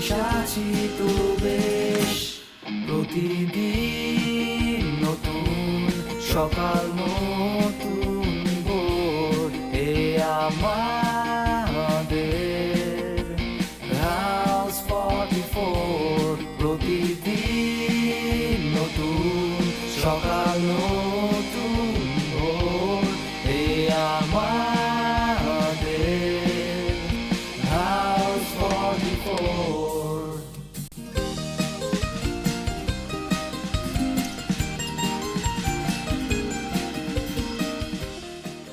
বেশ আছি তো বেশ, প্রতিদিন নতুন সকাল নতুন ভোর, এ আমাদের হাউস 44। প্রতিদিন নতুন সকাল নতুন ভোর, এ আমাদের হাউস 44।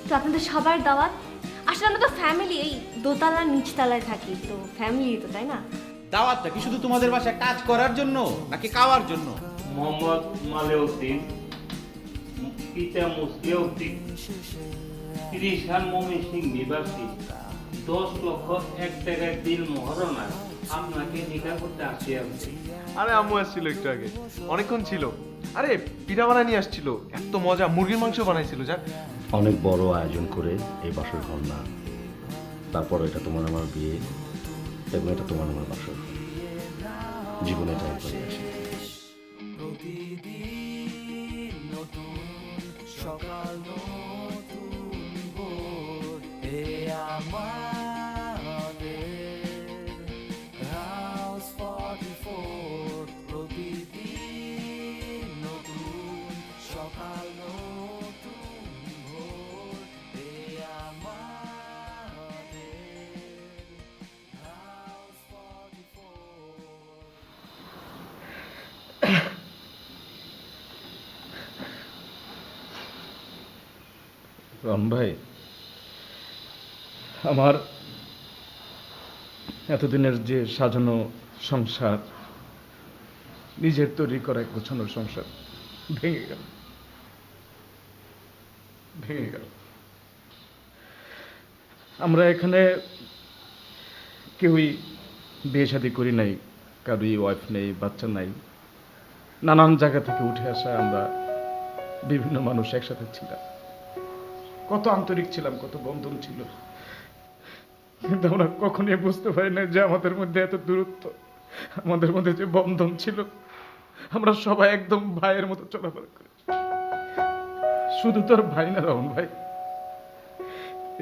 তো আপনাদের সবার দাওয়াত। আসলে আমরা তো ফ্যামিলি, এই দোতলার নিচতলায় থাকি, তো ফ্যামিলি তো, তাই না? দাওয়াতটা কি শুধু তোমাদের বাসায় কাজ করার জন্য নাকি খাওয়ার জন্য? মোহাম্মদ মালেউদ্দিন, পিতা মুসলিউদ্দিন, ত্রিশান মমিন সিং নিবাসী, 10,01,000 দিন মহারণা আপনাকে নিকাহ করতে আসিয়াছি। আরে আম্মু আসছিল একটু আগে, অনেকক্ষণ ছিল। আরে পিঠা বানায় নিয়ে আসছিল, এত মজা, মুরগির মাংস বানাইছিল। জান অনেক বড় আয়োজন করে এই বাসর ঘর না, তারপর এটা তোমার আমার বিয়ে এবং এটা তোমার আমার বাসর। জীবনে ট্রাই করে আসি। প্রতিদিন নতুন সকাল নতুন ভোর, এ আমাদের হাউস 44। প্রতিদিন নতুন সকাল নতুন ভোর, এ আমাদের হাউস 44। রন ভাই, আমার এতদিনের যে সাজানো সংসার, নিজের তৈরি করা এক গোছানো সংসার ভেঙে গেল, ভেঙে গেল। আমরা এখানে কেউই বিয়ে শাদী করি নাই, কারোই ওয়াইফ নেই, বাচ্চা নাই। নানান জায়গা থেকে উঠে আসা আমরা বিভিন্ন মানুষ একসাথে ছিলাম, কত আন্তরিক ছিলাম, কত বন্ধন ছিল। কিন্তু আমরা কখনোই বুঝতে পারি না যে আমাদের মধ্যে এত দূরত্ব, আমাদের মধ্যে যে বন্ধন ছিল, আমরা সবাই একদম ভাইয়ের মতো চলাফেরা করি। শুধু তোর ভাই না রহন ভাই,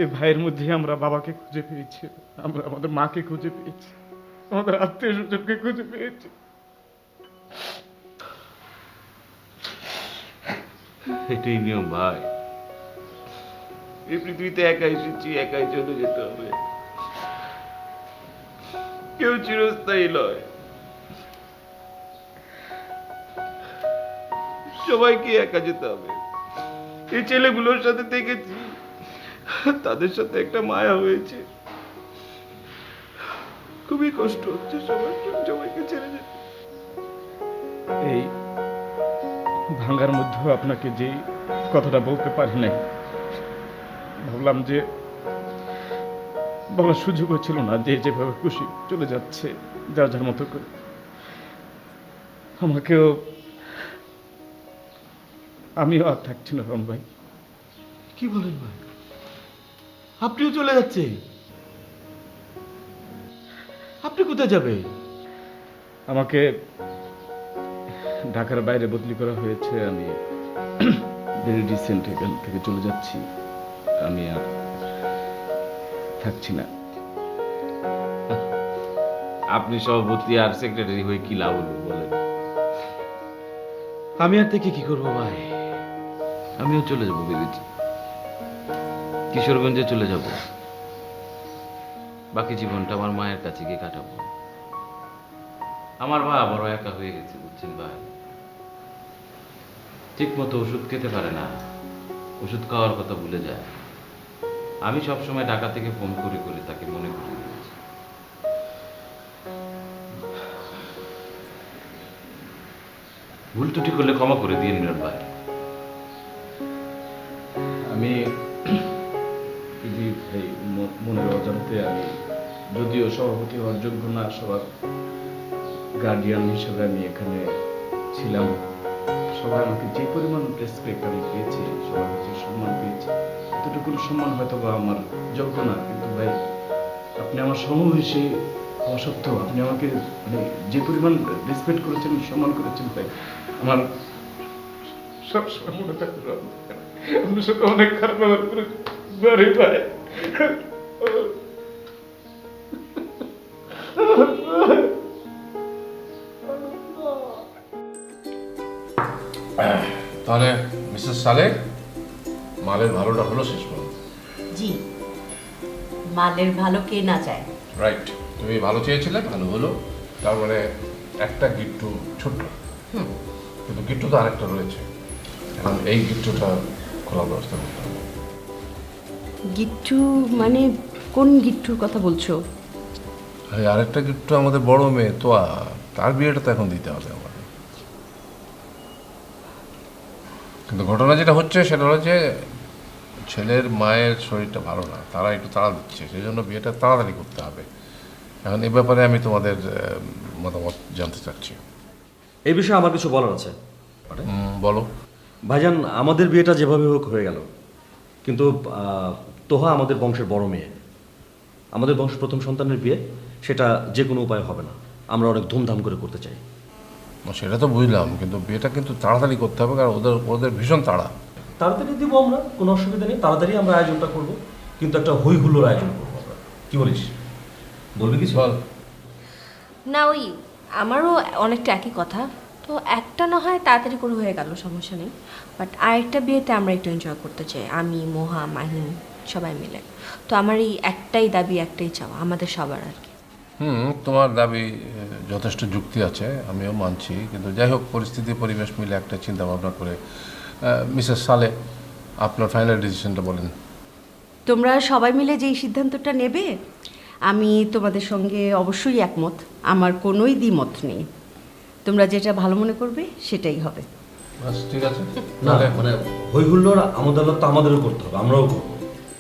এই ভাইয়ের মধ্যে আমরা বাবাকে খুঁজে পেয়েছি, আমরা আমাদের মাকে খুঁজে পেয়েছি, আমাদের আত্মীয় স্বজনকে খুঁজে পেয়েছি। এটাই নিয়ম ভাই, এই পৃথিবীতে একা এসেছি, একাই চলে যেতে হবে। কেউ চিরস্থায়ী নয়, সবাইকে একা যেতে হবে। এই ছেলেগুলোর সাথে দেখেছি, তাদের সাথে একটা মায়া হয়েছে। খুবই কষ্ট হচ্ছে সবাইকে ছেড়ে যেতে। এই ভাঙ্গার মধ্যেও আপনাকে যে কথাটা বলতে পারি নাই, ভাবলাম যে বলার সুযোগও ছিল না, যে যেভাবে খুশি চলে যাচ্ছে যার যার মতো করে। আমাকেও, আমিও আর থাকছি না রম ভাই। কি বলেন ভাই, আপনিও চলে যাচ্ছে? আপনি কোথায় যাবে? আমাকে ঢাকার বাইরে বদলি করা হয়েছে, আমি ভেরি রিসেন্ট এখান থেকে চলে যাচ্ছি। আমি আর থাকছি না। আপনি সভাপতি আর সেক্রেটারি হয়ে কি লাভ হলো বলেন? আমি আর থেকে কি করবো ভাই, আমিও চলে যাবো ভেবেছি, কিশোরগঞ্জে চলে যাব। বাকি জীবনটা আমার মায়ের কাছে গিয়ে কাটাবো। আমার বাবা বড় একা হয়ে গেছে বুঝছেন ভাই, ঠিক মতো ওষুধ খেতে পারে না, ওষুধ খাওয়ার কথা ভুলে যায়। আমি সবসময় ঢাকা থেকে ফোন করে করে তাকে মনে করিয়ে দিয়েছি। ভুল ত্রুটি করলে ক্ষমা করে দিন মিলন ভাই। আমি এই মনের অজান্তে, আমি যদিও সভাপতি হওয়ার যোগ্য না, সবার গার্ডিয়ান হিসেবে আমি এখানে ছিলাম। সবাই আমাকে যে পরিমাণ রেসপেক্ট আমি পেয়েছি, সবার কাছে সম্মান পেয়েছি, এতটুকু সম্মান হয়তো বা আমার যোগ্য না, কিন্তু ভাই আপনি আমার সমবয়সী অসত্য। আপনি আমাকে মানে যে পরিমাণ রেসপেক্ট করেছেন, সম্মান করেছেন ভাই, আমার সবসময় মনে থাকবে। আপনার সাথে অনেক খারাপ ব্যবহার করেছি ভাই। তাহলে মিসেস সালেহ, মালের ভালোটা হলো শেষ পর্যন্ত। জি, মালের ভালো কে না চায়। রাইট, তুমি ভালো চেয়েছিলে, ভালো হলো। তার মানে একটা গিট্টু ছোট্ট, কিন্তু গিট্টু তো আরেকটা রয়েছে। এখন এই গিট্টুটা খোলার ব্যবস্থা করতে হবে। গিট্টু মানে কোন গিট্টুর কথা বলছো? আরে আরেকটা গিট্টু আমাদের বড় মেয়ে তোয়া, তার বিয়েটা তো এখন দিতে হবে আমাদের। কিন্তু ঘটনা যেটা হচ্ছে সেটা হলো যে ছেলের মায়ের শরীরটা ভালো না, তারা একটু তাড়া দিচ্ছে, সেই জন্য বিয়েটা তাড়াতাড়ি করতে হবে। এখন এই ব্যাপারে আমি তোমাদের মতামত জানতে চাচ্ছি। এই বিষয়ে আমার কিছু বলার আছে। বলো। ভাইজান, আমাদের বিয়েটা যেভাবে হোক হয়ে গেল, কিন্তু তোহা আমাদের বংশের বড় মেয়ে, আমাদের বংশের প্রথম সন্তানের বিয়ে, সেটা যে কোনো উপায় হবে না। আমরা অনেক ধুমধাম করে করতে চাই। সেটা তো বুঝলাম, কিন্তু বিয়েটা কিন্তু তাড়াতাড়ি করতে হবে, কারণ ওদের ওদের ভীষণ তাড়া। তাড়াতাড়ি দিব আমরা, কোনো অসুবিধা নেই, তাড়াতাড়ি আমরা আয়োজনটা করব, কিন্তু একটা হই হুল্লোড় আয়োজন করবো আমরা। কি বলিস, বলবি কিছু? বল। না ওই আমারও অনেকটা একই কথা। তো একটা না হয় তাড়াতাড়ি করে হয়ে গেল, সমস্যা নেই। বাট আরেকটা বিয়েতে আমরা একটু এনজয় করতে চাই, আমি, মোহা, মাহিন সবাই মিলে। তো আমার এই একটাই দাবি, একটাই চাওয়া আমাদের সবার আর কি। তোমার দাবি যথেষ্ট যুক্তি আছে, আমিও মানছি, কিন্তু যাই হোক পরিস্থিতি পরিবেশ মিলে একটা চিন্তা ভাবনা করে মিসেস সালেহ আপনার ফাইনাল ডিসিশনটা বলেন। তোমরা সবাই মিলে যেই সিদ্ধান্তটা নেবে, আমি তোমাদের সঙ্গে অবশ্যই একমত। আমার কোনোই দ্বিমত নেই। তোমরা যেটা ভালো মনে করবে সেটাই হবে। বাস ঠিক আছে। না মানে হই হুল্লোড় আমাদের তো আমাদেরও করতে হবে, আমরাও করবো।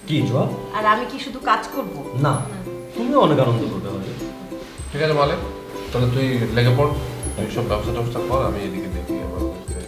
কি জবাব? আর আমি কি শুধু কাজ করব? না, তুমিও অনেক আনন্দ করবে আমাদের। ঠিক আছে মালে, তাহলে তুই লেগে পড়, তুই সব ব্যবস্থা টবস্থা কর, আমি এদিকে দেখি আমার বুঝতে।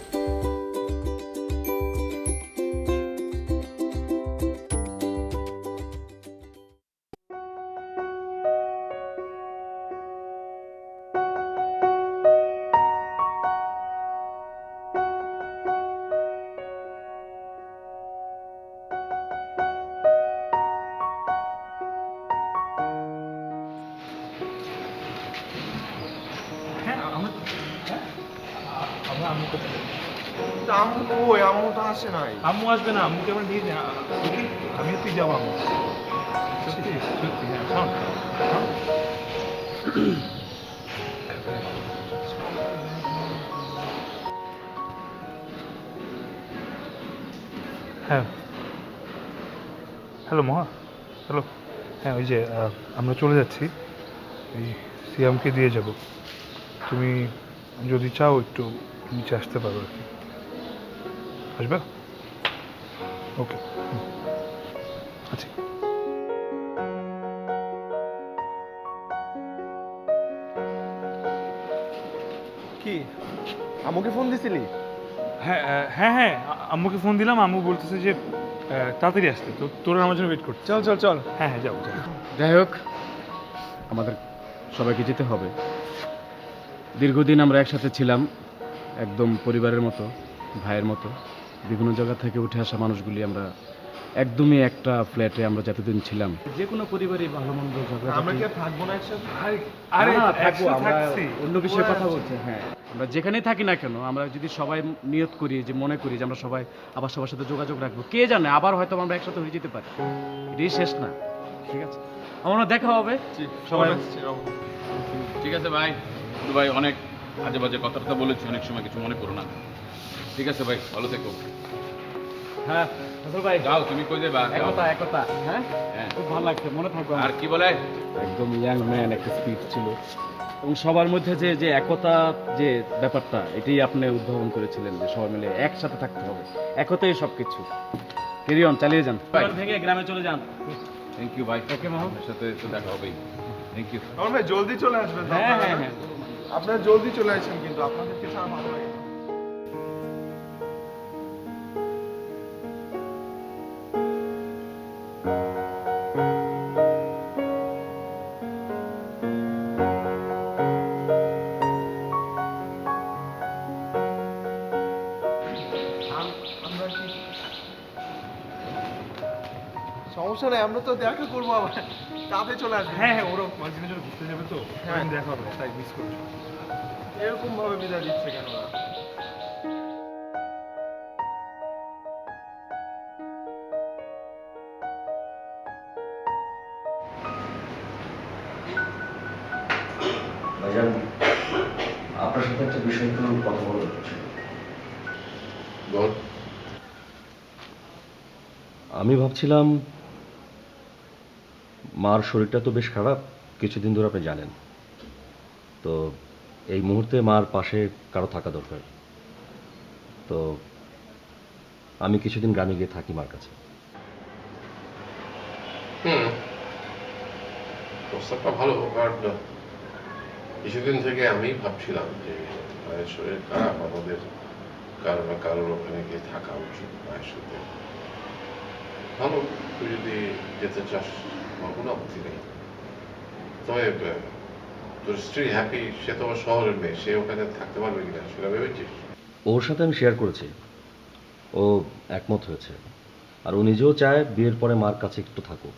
আম্মু কই? আম্মু তো আসে নাই। আম্মু আসবে না, আম্মুকে আমরা নিয়ে যাই। আমি তুই যাবো আম্মু। সত্যি সত্যি, হ্যাঁ শোন। হ্যাঁ হ্যালো মহা, হ্যালো। হ্যাঁ ওই যে আমরা চলে যাচ্ছি, এই সিয়ামকে দিয়ে যাব। তুমি যদি চাও একটু নিচে আসতে পারো আর কি। আসবে? ওকে, আচ্ছা। কি আম্মুকে ফোন দিছিলি? হ্যাঁ হ্যাঁ হ্যাঁ, আম্মুকে ফোন দিলাম, আম্মু বলতেছে যে তাড়াতাড়ি আসতে, তো তোরা আমার জন্য ওয়েট করছে। চল চল চল। হ্যাঁ হ্যাঁ, যাবো যাবো। যাই হোক, আমাদের সবাইকে যেতে হবে। দীর্ঘদিন আমরা একসাথে ছিলাম, একদম পরিবারের মতো, ভাইয়ের মতো। বিভিন্ন জায়গা থেকে উঠে আসা মানুষগুলি আমরা একদমই একটা ফ্ল্যাটে আমরা যতদিন ছিলাম, যে কোনো পরিবারই ভালো মন্দ আমরা কি আর থাকবো না একসাথে? আরে থাকবো, একসাথে আমরা থাকছি। অন্য বিষয়ে কথা বলছি। হ্যাঁ, আমরা যেখানেই থাকি না কেন, আমরা যদি সবাই নিয়ত করি, যে মনে করি যে আমরা সবাই আবার সবার সাথে যোগাযোগ রাখবো, কে জানে আবার হয়তো আমরা একসাথে হয়ে যেতে পারি। এটাই শেষ না, ঠিক আছে? আমরা দেখা হবে সবাই। ঠিক আছে ভাই, কিন্তু ভাই অনেক আজে বাজে কথাটা বলেছি, অনেক সময় কিছু মনে করো না। ঠিক আছে ভাই, ভালো থেকো। হ্যাঁ ফজল ভাই, যাও, তুমি কই যাবা? একতা একতা। হ্যাঁ হ্যাঁ। খুব ভালো লাগছে, মনে থাকবে। আর কি বলে? একদম ইয়াং ম্যান, একটা স্পিড ছিল, এবং সবার মধ্যে যে যে একতা, যে ব্যাপারটা, এটাই আপনি উদ্ভাবন করেছিলেন, যে সবাই মিলে একসাথে থাকতে হবে, একতাই সব কিছু। ক্যারি অন, চালিয়ে যান, ভেঙে গ্রামে চলে যান। থ্যাংক ইউ ভাই। ওকে মাহমুদ, আপনার সাথে তো দেখা হবেই। Thank you. আমার ভাই জলদি চলে আসবেন। হ্যাঁ হ্যাঁ হ্যাঁ, আপনারা জলদি চলে আসেন, কিন্তু আপনাদেরকে ছাড়া ভালো লাগে না। সমস্যা নেই, আমরা তো দেখা করবো আবার, তাড়াতাড়ি চলে আসবে। হ্যাঁ হ্যাঁ, ওরা কয়েকদিনের জন্য ঘুরতে যাবে তো, হ্যাঁ। দেখা হবে, তাই মিস করছো। এরকম ভাবে বিদায় দিচ্ছে কেন ওরা? ভাইজান, আপনার সাথে একটা বিষয় একটু কথা বলার ছিল। বল। আমি ভাবছিলাম, মার শরীরটা তো বেশ খারাপ, কিছুদিন ধরে আপনি জানেন তো। এই মুহূর্তে মার পাশে কারো থাকা দরকার। তো আমি কিছুদিন গ্রামে গিয়ে থাকি মার কাছে। প্রস্তাবটা ভালো, বাট কিছুদিন থেকে আমি ভাবছিলাম যে মায়ের শরীর খারাপ, আমাদের কারো না কারোর ওখানে গিয়ে থাকা উচিত মায়ের সাথে। ভালো, তুই যদি যেতে চাস আমার কোনো আপত্তি নেই। তবে তোর স্ত্রী হ্যাপি, সে তো আমার শহরের মেয়ে, সে ওখানে থাকতে পারবে কিনা সেটা ভেবেছিস? ওর সাথে আমি শেয়ার করেছি, ও একমত হয়েছে। আর ও নিজেও চায় বিয়ের পরে মার কাছে একটু থাকুক।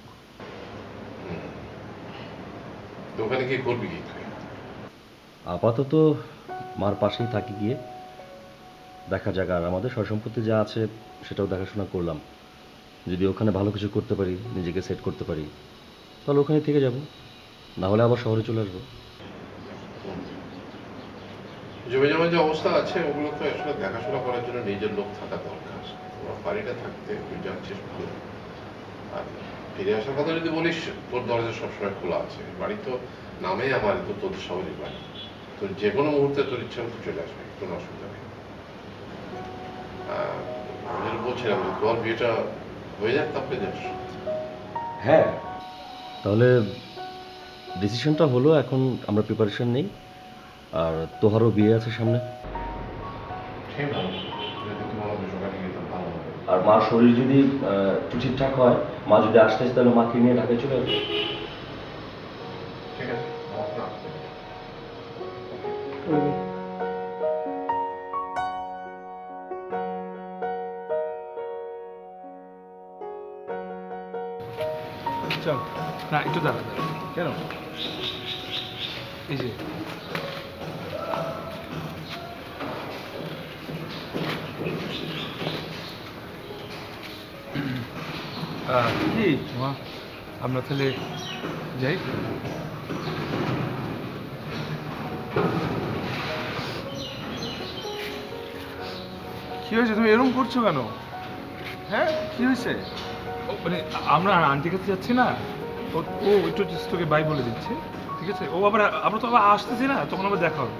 তো ওখানে কি করবি কি তুই? আপাতত মার পাশেই থাকি গিয়ে, দেখা যাক। আর আমাদের সয় সম্পত্তি যা আছে সেটাও দেখাশোনা করলাম। যদি ওখানে ভালো কিছু করতে পারি, নিজেকে সেট করতে পারি, তাহলে ওখানে থেকে যাব, না হলে আবার শহরে চলে আসবো। জমি জমা যে অবস্থা আছে ওগুলো তো আসলে দেখাশোনা করার জন্য নিজের লোক থাকা দরকার। তোমার বাড়িটা থাকতে তুই যাচ্ছিস ভালো। আর ফিরে আসার কথা যদি বলিস, তোর দরজা সবসময় খোলা আছে। বাড়ি তো নামে আমার, তো তোদের সবারই বাড়ি। তো যে কোনো মুহূর্তে তোর ইচ্ছা মতো চলে আসবে, কোনো অসুবিধা নেই। আমি যেটা বলছিলাম যে তোর বিয়েটা হয়ে যাক, তারপরে যাস। হ্যাঁ, তাহলে ডিসিশনটা হলো, এখন আমরা প্রিপারেশন নেই। আর তোহারও বিয়ে আছে সামনে। ঠিক ভালো, যদি তুমি আমাদের সকালে গিয়ে তো ভালো হবে। আর মার শরীর যদি একটু ঠিকঠাক হয়, মা যদি আসতে আসতে, তাহলে মাকে নিয়ে ঢাকায় চলে আসবে। ঠিক আছে, আমার কোনো আপত্তি নেই। চল না, একটু দাঁড়া দাঁড়া। কেন? এই যে কি মা, আমরা তাহলে যাই। কি হয়েছে, তুমি এরকম করছো কেন? হ্যাঁ, কি হয়েছে? মানে আমরা আন্টির কাছে যাচ্ছি না, ও ও একটু just তোকে বাই বলে দিচ্ছে, ঠিক আছে? ও আবার, আমরা তো আবার আসতেছি না, তখন আবার দেখা হবে।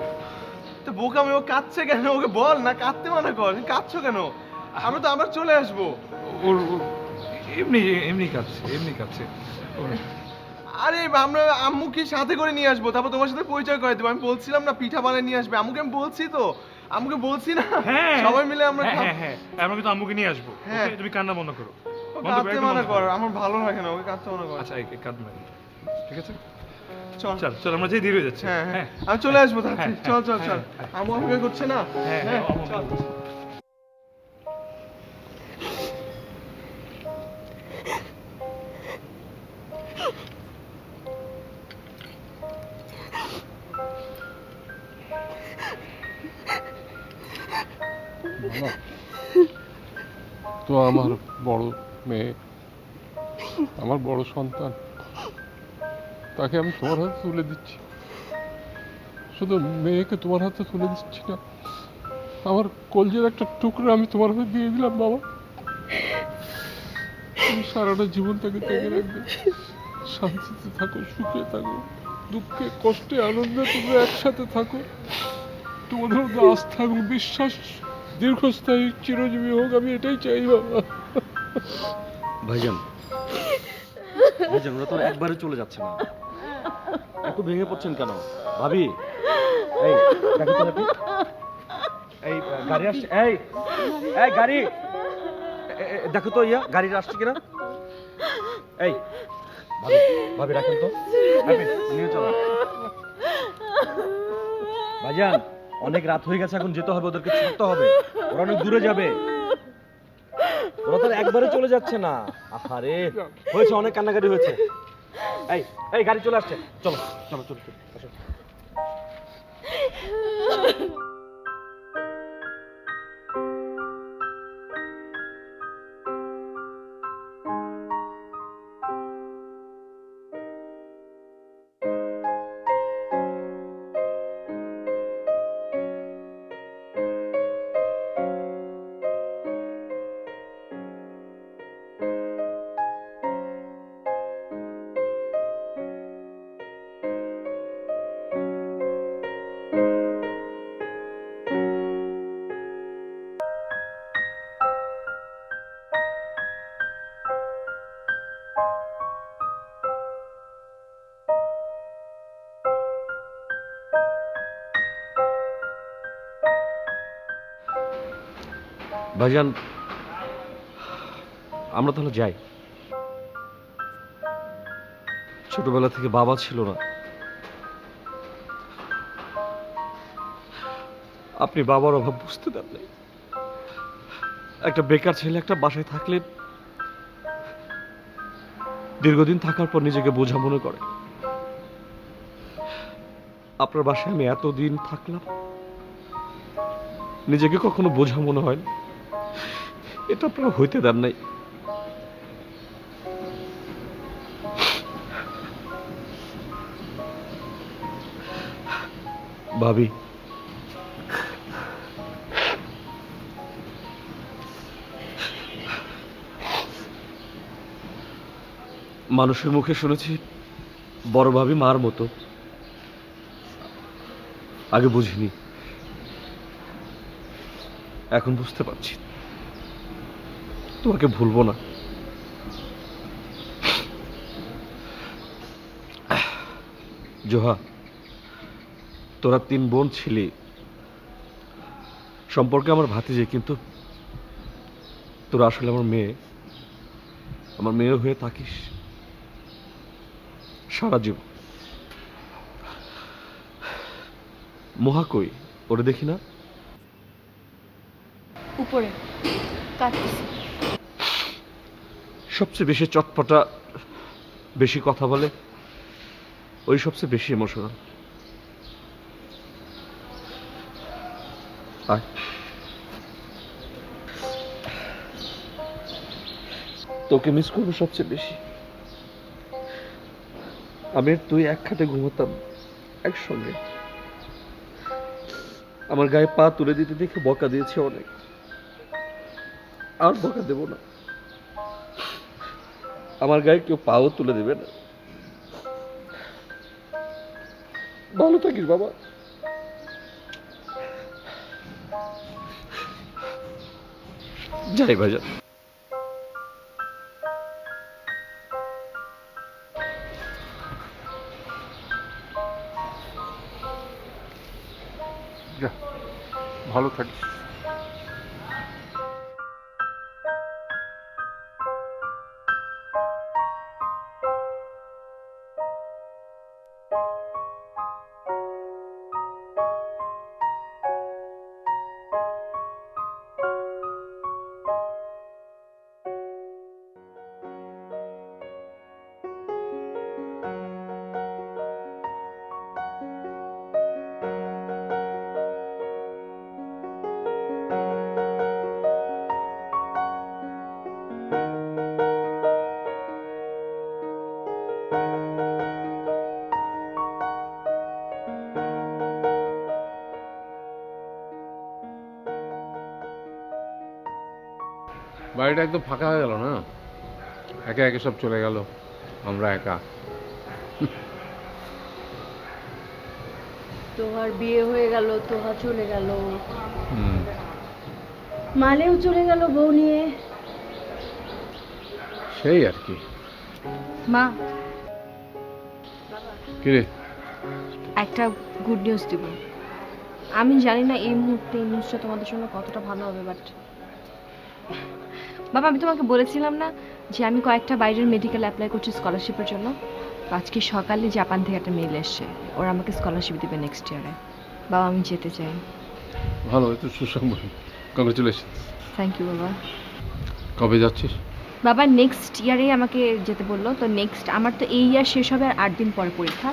তো বোকামি, ও কাঁদছে কেন? ওকে বল না, কাঁদতে মানা কর। কাঁদছো কেন? আমরা তো আবার চলে আসবো। ওর এমনি এমনি কাঁদছে, এমনি কাঁদছে। আরে আমরা আম্মুকে সাথে করে নিয়ে আসবো, তারপর তোমার সাথে পরিচয় করে দেবো। আমি বলছিলাম না পিঠা বানিয়ে নিয়ে আসবে, আম্মুকে আমি বলছি তো, আম্মুকে বলছি না। হ্যাঁ, সবাই মিলে আমরা হ্যাঁ হ্যাঁ, আমরা কিন্তু আম্মুকে নিয়ে আসবো। হ্যাঁ। Okay, তুমি কান্না বন্ধ করো। কাঁদতে মানা কর, আমার ভালো লাগে না ওকে কাঁদতে মানা কর। আচ্ছা, কাঁদবে না, ঠিক আছে? চল চল চল, আমরা যেই দেরি হয়ে যাচ্ছে। হ্যাঁ হ্যাঁ, আমি চলে আসবো তাড়াতাড়ি। চল চল চল, আম্মু অপেক্ষা করছে না। হ্যাঁ হ্যাঁ, হ্যাঁ, চল। তো আমার বড় মেয়ে, আমার বড় সন্তান, তাকে আমি তোমার হাতে তুলে দিচ্ছি। শুধু মেয়েকে তোমার হাতে তুলে দিচ্ছি না, আমার কলজের একটা টুকরো আমি তোমার হাতে দিয়ে দিলাম বাবা। তুমি সারাটা জীবন তাকে দেখে রাখবে, শান্তিতে থাকো, সুখে থাকো, দুঃখে কষ্টে আনন্দে তোমরা একসাথে থাকো। তোমাদের মধ্যে আস্থা এবং বিশ্বাস দীর্ঘস্থায়ী চিরজীবী হোক, আমি এটাই চাই বাবা। ভাইজান, ভাইজান, ওরা তো আর একবারে চলে যাচ্ছে না, একটু ভেঙে পড়ছেন কেন? ভাবি, এই দেখো তো দেখো। এই গাড়ি আসছে, এই এই গাড়ি, দেখো তো ইয়া গাড়ি আসছে কিনা। এই ভাবি, ভাবি রাখেন তো, ভাবি নিয়ে চলো। ভাইজান, অনেক রাত হয়ে গেছে, এখন যেতে হবে, ওদেরকে ছুটতে হবে, ওরা অনেক দূরে যাবে। ওরা তো আর একবারে চলে যাচ্ছে না। আরে হয়েছে, অনেক কান্নাকাটি হয়েছে। এই এই গাড়ি চলে আসছে, চলো চলো চলো চলো, আসো। ভাইজান, আমরা তাহলে যাই। ছোটবেলা থেকে বাবা ছিল না, আপনি বাবার অভাব বুঝতে দেন নাই। একটা বেকার ছেলে একটা বাসায় থাকলে দীর্ঘদিন থাকার পর নিজেকে বোঝা মনে করে। আপনার বাসায় আমি এতদিন থাকলাম, নিজেকে কখনো বোঝা মনে হয় না। এটা আপনারা হইতে দেন নাই। ভাবি, মানুষের মুখে শুনেছি বড় ভাবি মার মতো, আগে বুঝিনি, এখন বুঝতে পারছি। তোমাকে ভুলবো না। জোহা, তোরা 3 বোন ছিলি, সম্পর্কে আমার ভাতিজি, কিন্তু তোরা আসলে আমার মেয়ে, আমার মেয়ে হয়ে থাকিস সারা জীবন। মহা কই? ওরে দেখি না। উপরে কাটতেছি। সবচেয়ে বেশি চটপটা, বেশি কথা বলে, ওই সবচেয়ে বেশি ইমোশনাল। আয়, তোকে মিস করবো সবচেয়ে বেশি। আমি আর তুই এক খাটে ঘুমাতাম একসঙ্গে। আমার গায়ে পা তুলে দিতে দেখে বকা দিয়েছে অনেক, আর বকা দেব না। আমার গায়ে কেউ পাও তুলে দেবে না। ভালো থাকিস বাবা। যাই ভাইজান। যা, ভালো থাকিস। বাড়িটা একদম ফাঁকা হয়ে গেল না, একে একে সব চলে গেল, আমরা একা। তোহার বিয়ে হয়ে গেল, তোহা চলে গেল, মালেও চলে গেল বউ নিয়ে। সেই আর কি। মা, কিরে? একটা গুড নিউজ দিব। আমি জানি না এই মুহূর্তে এই নিউজটা তোমাদের জন্য কতটা ভালো হবে, বাট বাবা, আমি তোমাকে বলেছিলাম না যে আমি কয়েকটা বাইরের মেডিকেল অ্যাপ্লাই করছি স্কলারশিপের জন্য। আজকে সকালে জাপান থেকে একটা মেল এসছে, ওরা আমাকে স্কলারশিপ দেবে নেক্সট ইয়ারে। বাবা, আমি যেতে চাই। ভালো, একটু সুসংবাদ। কংগ্রেচুলেশন। থ্যাংক ইউ বাবা। কবে যাচ্ছিস? বাবা নেক্সট ইয়ারেই আমাকে যেতে বললো, তো নেক্সট আমার তো এই ইয়ার শেষ হবে আর 8 দিন পরে পরীক্ষা।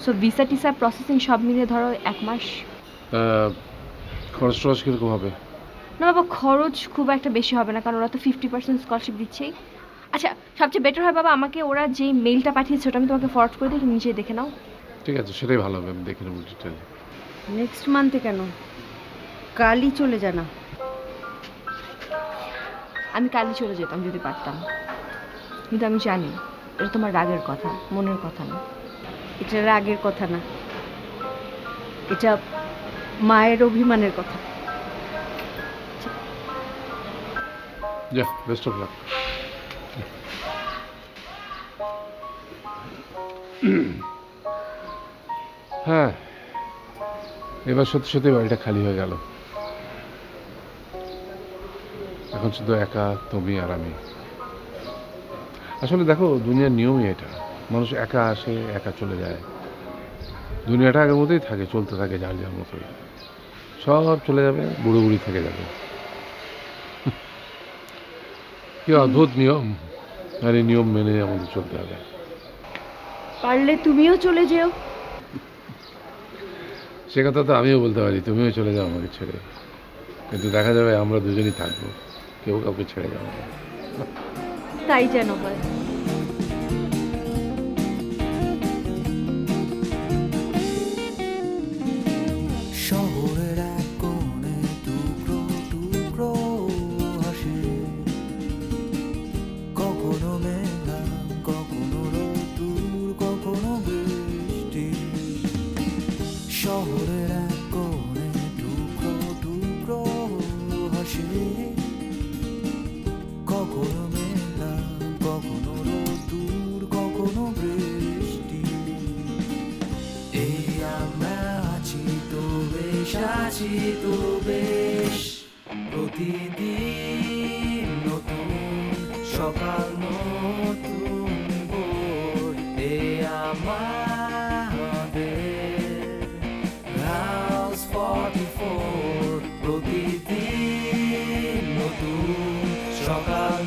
সো ভিসা টিসা প্রসেসিং সব মিলিয়ে ধরো 1 মাস। খরচ টরচ কীরকম হবে? না বাবা, খরচ খুব একটা বেশি হবে না, কারণ ওরা তো 50% স্কলারশিপ দিচ্ছেই। আচ্ছা, সবচেয়ে বেটার হয় বাবা, আমাকে ওরা যে মেইলটা পাঠিয়েছে ওটা আমি তোমাকে ফরওয়ার্ড করে দিই, তুমি নিজে দেখে নাও। ঠিক আছে, সেটাই ভালো হবে, আমি দেখে নেবো ডিটেলে। নেক্সট মান্থে কেন, কালই চলে যা না। আমি কালই চলে যেতাম যদি পারতাম, কিন্তু আমি জানি এটা তোমার রাগের কথা, মনের কথা না। এটা রাগের কথা না, এটা মায়ের অভিমানের কথা। যা, বেস্ট অফ লাক। হ্যাঁ, এবার সত্যি সত্যি বাড়িটা খালি হয়ে গেল। এখন শুধু একা তুমি আর আমি। আসলে দেখো, দুনিয়ার নিয়মই এটা, মানুষ একা আসে একা চলে যায়। দুনিয়াটা আগের মতোই থাকে, চলতে থাকে যার যার মতোই। সব চলে যাবে, বুড়ো বুড়ি থেকে যাবে। কি অদ্ভুত নিয়ম, আর এই নিয়ম মেনে আমাদের চলতে হবে। পারলে তুমিও চলে যেও। সে কথা তো আমিও বলতে পারি, তুমিও চলে যাও আমাকে ছেড়ে, কিন্তু দেখা যাবে আমরা দুজনই থাকবো, কেউ কাউকে ছেড়ে যাবো না। তাই যেন হয়। শহরের এক কোণে টুকরো টুকরো হাসে, কখনো মেঘলা কখনো রোদ্দুর কখনো বৃষ্টি। শহরের এক কোণে টুকরো টুকরো হাসে, কখনো মেঘলা কখনো রোদ্দুর কখনো বৃষ্টি। এই আমরা আছি তো বেশ, আছি তো বেশ, প্রতিদিন নতুন সকাল নতুন ভোর। এই আমাদের হাউস 44, প্রতিদিন নতুন সকাল